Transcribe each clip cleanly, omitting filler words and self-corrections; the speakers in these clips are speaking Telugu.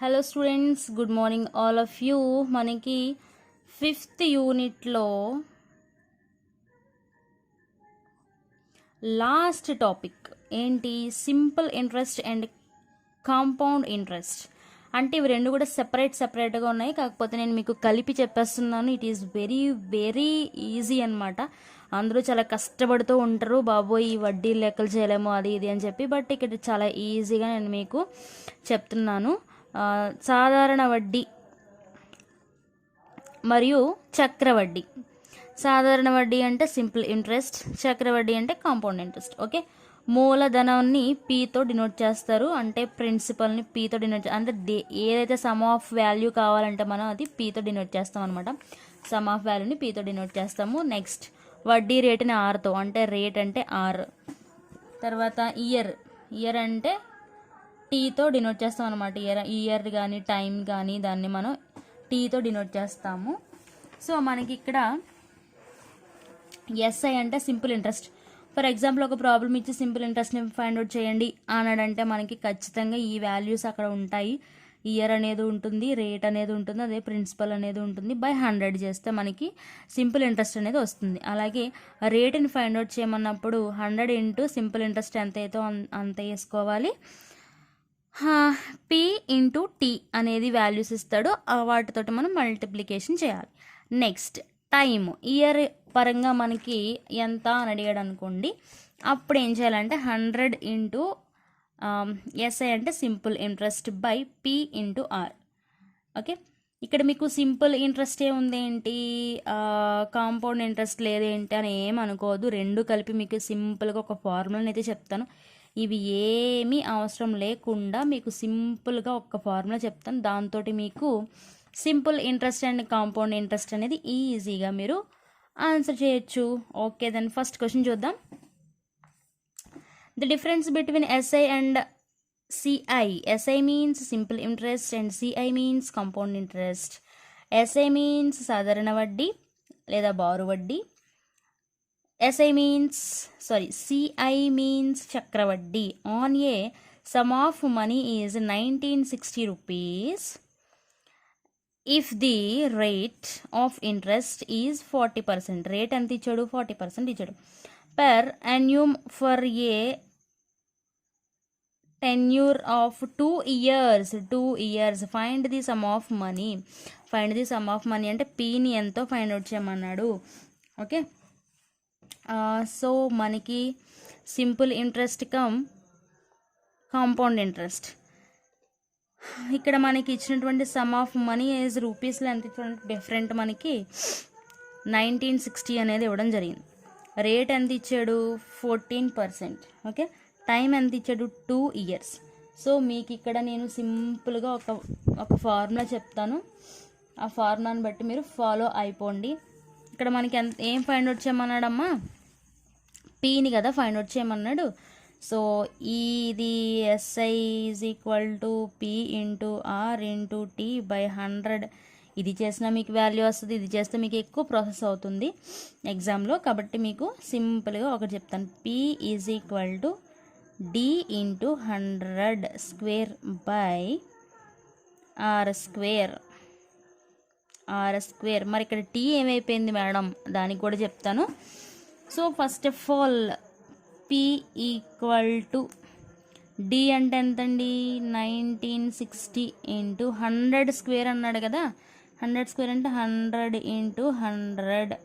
Hello students, good morning all of you. మనకి 5th యూనిట్లో లాస్ట్ టాపిక్ ఏంటి? Simple interest and compound interest. అంటే ఇవి రెండు కూడా సెపరేట్గా ఉన్నాయి, కాకపోతే నేను మీకు కలిపి చెప్పేస్తున్నాను. It is very very easy అనమాట. అందరూ చాలా కష్టపడుతూ ఉంటారు, బాబోయ్ ఈ వడ్డీ లెక్కలు చేయలేము అది ఇది అని చెప్పి. బట్ ఇక్కడ చాలా ఈజీగా నేను మీకు చెప్తున్నాను. సాధారణ వడ్డీ మరియు చక్రవడ్డీ. సాధారణ వడ్డీ అంటే సింపుల్ ఇంట్రెస్ట్, చక్రవడ్డీ అంటే కాంపౌండ్ ఇంట్రెస్ట్. ఓకే, మూలధనాన్ని పీతో డినోట్ చేస్తారు, అంటే ప్రిన్సిపల్ని పీతో డినోట్ అంటే ఏదైతే సమ్ ఆఫ్ వాల్యూ కావాలంటే మనం అది పీతో డినోట్ చేస్తాం అనమాట. సమ్ ఆఫ్ వాల్యూని పీతో డినోట్ చేస్తాము. నెక్స్ట్ వడ్డీ రేటుని ఆర్తో, అంటే రేట్ అంటే ఆర్. తర్వాత ఇయర్ అంటే టీతో డినోట్ చేస్తాం అనమాట. ఇయర్ కానీ టైం కానీ దాన్ని మనం టీతో డినోట్ చేస్తాము. సో మనకి ఇక్కడ ఎస్ఐ అంటే సింపుల్ ఇంట్రెస్ట్. ఫర్ ఎగ్జాంపుల్ ఒక ప్రాబ్లం ఇచ్చి సింపుల్ ఇంట్రెస్ట్ని ఫైండ్ అవుట్ చేయండి అన్నాడంటే మనకి ఖచ్చితంగా ఈ వాల్యూస్ అక్కడ ఉంటాయి. ఇయర్ అనేది ఉంటుంది, రేట్ అనేది ఉంటుంది, అదే ప్రిన్సిపల్ అనేది ఉంటుంది. బై 100 చేస్తే మనకి సింపుల్ ఇంట్రెస్ట్ అనేది వస్తుంది. అలాగే రేట్ని ఫైండ్ అవుట్ చేయమన్నప్పుడు 100 ఇంటూ సింపుల్ ఇంట్రెస్ట్ ఎంత అయితే అంత వేసుకోవాలి. పి ఇంటూ టీ అనేది వాల్యూస్ ఇస్తాడు, వాటితోటి మనం మల్టిప్లికేషన్ చేయాలి. నెక్స్ట్ టైం, ఇయర్ పరంగా మనకి ఎంత అని అడిగాడు అనుకోండి, అప్పుడు ఏం చేయాలంటే 100 ఇంటూ ఎస్ఐ అంటే simple interest by p into r. Okay, ఇక్కడ మీకు సింపుల్ ఇంట్రెస్ట్ ఉంది ఏంటి, కాంపౌండ్ ఇంట్రెస్ట్ లేదేంటి అని ఏమనుకోవద్దు. రెండు కలిపి మీకు సింపుల్గా ఒక ఫార్ములాని అయితే చెప్తాను. ఇవి ఏమీ అవసరం లేకుండా మీకు సింపుల్గా ఒక ఫార్ములా చెప్తాను, దాంతో మీకు simple interest and compound interest అనేది ఈజీగా మీరు ఆన్సర్ చేయొచ్చు. ఓకే, దెన్ ఫస్ట్ క్వశ్చన్ చూద్దాం. The difference between SI and CI. SI means simple interest and CI means compound interest. SI means సాధారణ వడ్డీ లేదా బారు వడ్డీ. CI means చక్రవడ్డీ. On a sum of money is 1960 rupees if the rate of interest is 40%. Rate ఎంత ఇచ్చాడు? 40% ఇచ్చాడు. Per annum for a tenure of 2 years. Find the sum of money. అంటే పీని ఎంతో ఫైండ్ అవుట్ చేయమన్నాడు. ఓకే, సో మనకి simple interest come compound interest. ఇక్కడ మనకి ఇచ్చినటువంటి సమ్ ఆఫ్ మనీ ఈజ్ రూపీస్లో ఎంత ఇచ్చినటువంటి డిఫరెంట్ మనకి 1960 అనేది ఇవ్వడం జరిగింది. రేట్ ఎంత ఇచ్చాడు? 14%. ఓకే, టైం ఎంత ఇచ్చాడు? 2 years. సో మీకు ఇక్కడ నేను సింపుల్గా ఒక ఫార్ములా చెప్తాను, ఆ ఫార్ములాని బట్టి మీరు ఫాలో అయిపోండి. ఇక్కడ మనకి ఏం ఫైండ్ అవుట్ చేయమన్నాడమ్మా? పీని కదా ఫైండ్ అవుట్ చేయమన్నాడు. సో ఇది SI is equal to p into r into t by 100. ఇది చేసినా మీకు వాల్యూ వస్తుంది, ఇది చేస్తే మీకు ఎక్కువ ప్రాసెస్ అవుతుంది ఎగ్జామ్లో. కాబట్టి మీకు సింపుల్గా ఒకటి చెప్తాను, p is equal to D into 100 square by are square. మరి ఇక్కడ టీ ఏమైపోయింది మేడం, దానికి కూడా చెప్తాను. So first of all p equal to d అంటే ఎంతండి? 1960 ఇంటూ 100 స్క్వేర్ అన్నాడు కదా. 100 స్క్వేర్ అంటే 100 ఇంటూ 100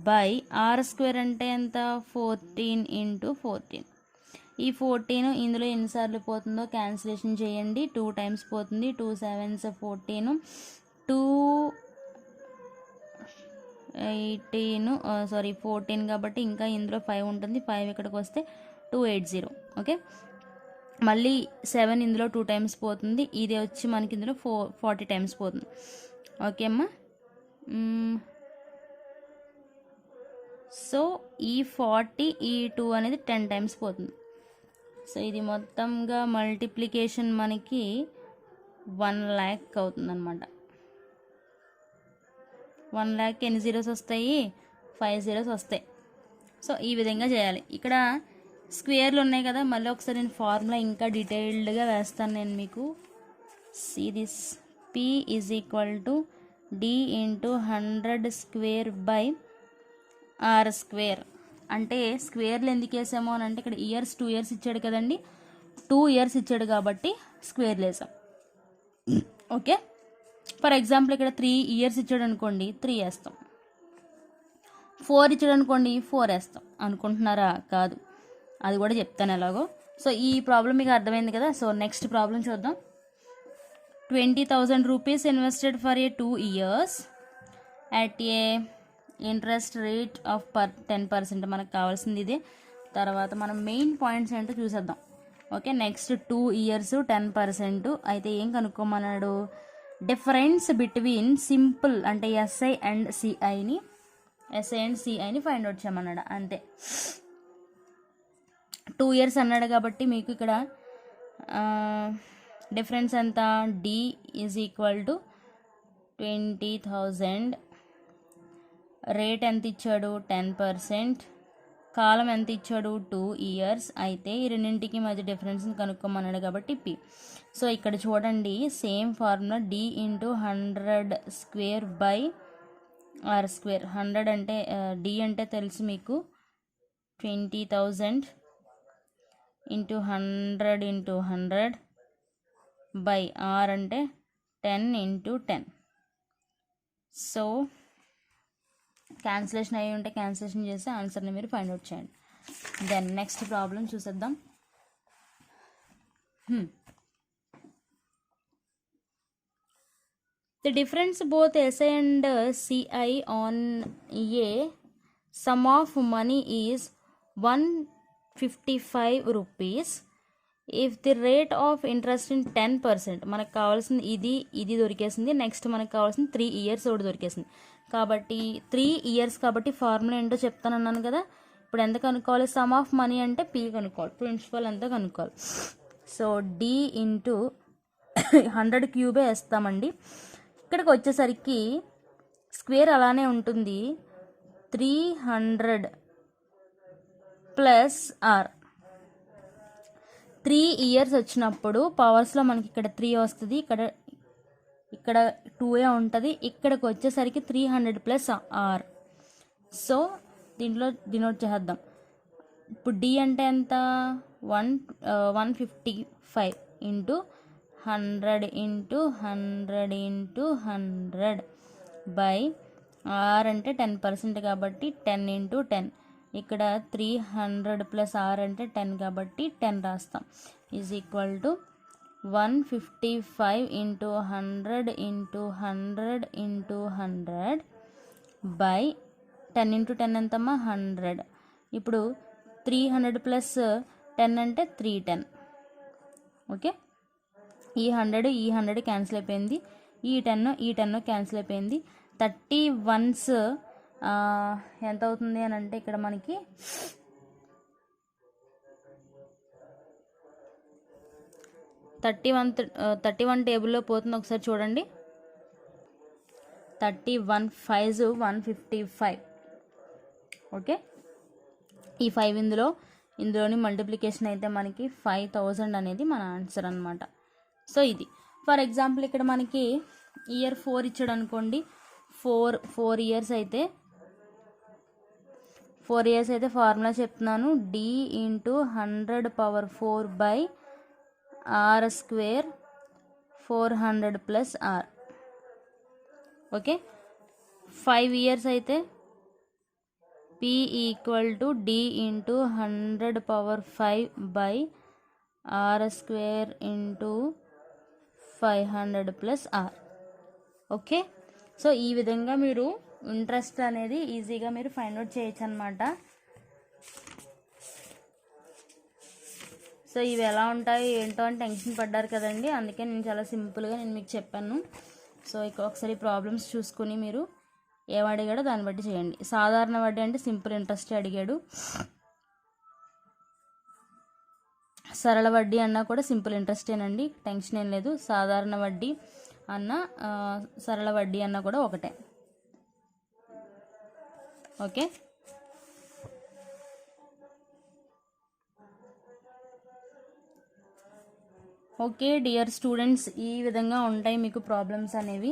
బై ఆర్ స్క్వేర్ అంటే ఎంత? 14 ఇంటూ 14. ఈ 14 ఇందులో ఎన్నిసార్లు పోతుందో క్యాన్సిలేషన్ చేయండి. 2 times పోతుంది. 2 7s 14, 14 కాబట్టి ఇంకా ఇందులో 5 ఉంటుంది. 5 ఇక్కడికి వస్తే 280. ఓకే, మళ్ళీ 7 ఇందులో 2 times పోతుంది. ఇది వచ్చి మనకి ఇందులో 40 times పోతుంది. ఓకే అమ్మా, సో ఈ 40 ఈ 2 అనేది 10 times పోతుంది. సో ఇది మొత్తంగా మల్టిప్లికేషన్ మనకి 1 lakh అవుతుంది అనమాట. 1 lakh ఎన్ని జీరోస్ వస్తాయి? 5 zeros వస్తాయి. సో ఈ విధంగా చేయాలి. ఇక్కడ స్క్వేర్లు ఉన్నాయి కదా, మళ్ళీ ఒకసారి నేను ఫార్ములా ఇంకా డీటెయిల్డ్గా వేస్తాను నేను మీకు. see this, p is equal to d into 100 square by r square. అంటే స్క్వేర్లు ఎందుకు వేసాము అని అంటే ఇక్కడ ఇయర్స్ 2 ఇయర్స్ ఇచ్చాడు కదండి, 2 ఇయర్స్ ఇచ్చాడు కాబట్టి స్క్వేర్లు వేసాం. ఓకే, ఫర్ ఎగ్జాంపుల్ ఇక్కడ 3 ఇయర్స్ ఇచ్చాడు అనుకోండి 3 వేస్తాం, 4 ఇచ్చాడు అనుకోండి 4 వేస్తాం. అనుకుంటున్నారా? కాదు, అది కూడా చెప్తాను ఎలాగో. సో ఈ ప్రాబ్లం మీకు అర్థమైంది కదా. సో నెక్స్ట్ ప్రాబ్లం చూద్దాం. 20,000 rupees invested for a 2 years at a interest rate of 10%. మనకు కావాల్సింది ఇదే. తర్వాత మనం మెయిన్ పాయింట్స్ ఏంటో చూసేద్దాం. Okay, next 2 years 10%. అయితే ఏం కనుక్కోమన్నాడు? డిఫరెన్స్ బిట్వీన్ సింపుల్ అంటే ఎస్ఐ అండ్ సిఐని ఫైండ్ అవుట్ చేయమన్నాడు. అంతే, 2 ఇయర్స్ అన్నాడు కాబట్టి మీకు ఇక్కడ డిఫరెన్స్ ఎంత? D is equal to 20,000. Rate ఎంత ఇచ్చాడు? 10%. కాలం ఎంత ఇచ్చాడు? 2 ఇయర్స్. అయితే ఈ రెండింటికి మధ్య డిఫరెన్స్ని కనుక్కోమన్నాడు కాబట్టి పి. సో ఇక్కడ చూడండి, same formula d into 100 square by are square. 100 అంటే డి అంటే తెలుసు మీకు, 20,000 ఇంటూ 100 బై ఆర్ అంటే 10 ఇంటూ 10. సో క్యాన్సిలేషన్ అయ్యి ఉంటే క్యాన్సిలేషన్ చేసి ఆన్సర్ని మీరు ఫైండ్ అవుట్ చేయండి. దెన్ నెక్స్ట్ ప్రాబ్లం చూసేద్దాం. The difference both SI and CI on a some of money is 155 rupees. If the rate of interest in 10%. మనకు కావాల్సింది ఇది దొరికేసింది. నెక్స్ట్ మనకు కావాల్సింది 3 ఇయర్స్ ఒకటి దొరికేసింది. కాబట్టి 3 ఇయర్స్ కాబట్టి ఫార్ములా ఏంటో చెప్తానన్నాను కదా. ఇప్పుడు ఎంత కనుక్కోవాలి? సమ్ ఆఫ్ మనీ అంటే పి కనుక్కోవాలి, ప్రిన్సిపల్ ఎంత కనుక్కోవాలి. సో డి ఇంటూ 100 క్యూబే వేస్తామండి. ఇక్కడికి వచ్చేసరికి స్క్వేర్ అలానే ఉంటుంది, 300 ప్లస్ ఆర్. 3 ఇయర్స్ వచ్చినప్పుడు పవర్స్లో మనకి ఇక్కడ 3 వస్తుంది, ఇక్కడ 2 ఉంటుంది. ఇక్కడికి వచ్చేసరికి 300 ప్లస్ ఆర్. సో దీంట్లో డినోట్ చేద్దాం. ఇప్పుడు డి అంటే ఎంత? 155 into 100 into 100 into 100 by r అంటే 10% కాబట్టి 10 ఇంటూ 10. ఇక్కడ 300 ప్లస్ ఆర్ అంటే 10 కాబట్టి 10 రాస్తాం. Is equal to 155 into 100 into 100 into 100 by 10 into 10 ఎంతమ్మా? 100. ఇప్పుడు 300 ప్లస్ 10 అంటే 310. ఓకే, ఈ 100 క్యాన్సిల్ అయిపోయింది, ఈ 10 క్యాన్సిల్ అయిపోయింది. 30 వన్స్ ఎంత అవుతుంది అని అంటే ఇక్కడ మనకి 31 టేబుల్లో పోతుంది. ఒకసారి చూడండి, 31 5 155. ఓకే, ఈ 5 ఇందులోని మల్టిప్లికేషన్ అయితే మనకి 5000 అనేది మన ఆన్సర్ అనమాట. సో ఇది ఫర్ ఎగ్జాంపుల్ ఇక్కడ మనకి ఇయర్ 4 ఇచ్చాడు అనుకోండి. 4 ఇయర్స్ అయితే ఫార్ములా చెప్తున్నాను, D into 100 power 4 by are square 400 plus R. Okay, 5 years అయితే P equal to D into 100 power 5 by are square into 500 plus R. Okay, so ఈ విధంగా మీరు ఇంట్రెస్ట్ అనేది ఈజీగా మీరు ఫైండ్ అవుట్ చేయొచ్చు అనమాట. సో ఇవి ఎలా ఉంటాయి ఏంటో అని టెన్షన్ పడ్డారు కదండి, అందుకే నేను చాలా సింపుల్గా మీకు చెప్పాను. సో ఇక ఒకసారి ప్రాబ్లమ్స్ చూసుకుని మీరు ఏమడిగాడో దాన్ని బట్టి చేయండి. సాధారణ వడ్డీ అంటే సింపుల్ ఇంట్రెస్ట్ అడిగాడు, సరళ వడ్డీ అన్నా కూడా సింపుల్ ఇంట్రెస్టేనండి, టెన్షన్ ఏం లేదు. సాధారణ వడ్డీ అన్న సరళ వడ్డీ అన్న కూడా ఒకటే. ఓకే, ఓకే డియర్ స్టూడెంట్స్, ఈ విధంగా ఉంటాయి మీకు ప్రాబ్లమ్స్ అనేవి.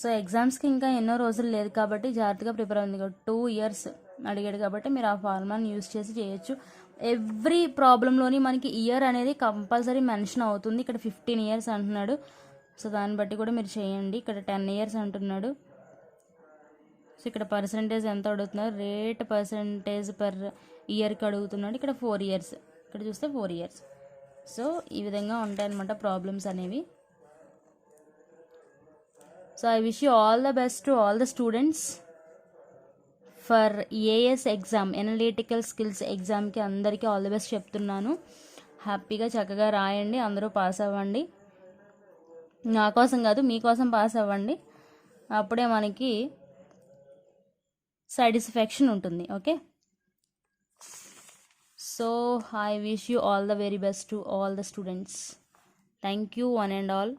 సో ఎగ్జామ్స్కి ఇంకా ఎన్నో రోజులు లేదు కాబట్టి జాగ్రత్తగా ప్రిపేర్ అయింది. 2 years అడిగాడు కాబట్టి మీరు ఆ ఫార్ములాని యూస్ చేసి చేయొచ్చు. ఎవ్రీ ప్రాబ్లంలోని మనకి ఇయర్ అనేది కంపల్సరీ మెన్షన్ అవుతుంది. ఇక్కడ 15 years అంటున్నాడు, సో దాన్ని బట్టి కూడా మీరు చేయండి. ఇక్కడ 10 years అంటున్నాడు. సో ఇక్కడ పర్సంటేజ్ ఎంత అడుగుతున్నారు, రేట్ పర్సంటేజ్ పర్ ఇయర్కి అడుగుతున్నాడు. ఇక్కడ 4 years, ఇక్కడ చూస్తే 4 years. సో ఈ విధంగా ఉంటాయన్నమాట ప్రాబ్లమ్స్ అనేవి. So I wish you all the best to all the students for AS exam, analytical skills ఎగ్జామ్కి అందరికీ ఆల్ ద బెస్ట్ చెప్తున్నాను. హ్యాపీగా చక్కగా రాయండి, అందరూ పాస్ అవ్వండి. నా కోసం కాదు, మీకోసం పాస్ అవ్వండి. అప్పుడే మనకి సాటిస్ఫాక్షన్ ఉంటుంది. Okay, so I wish you all the very best to all the students. Thank you one and all.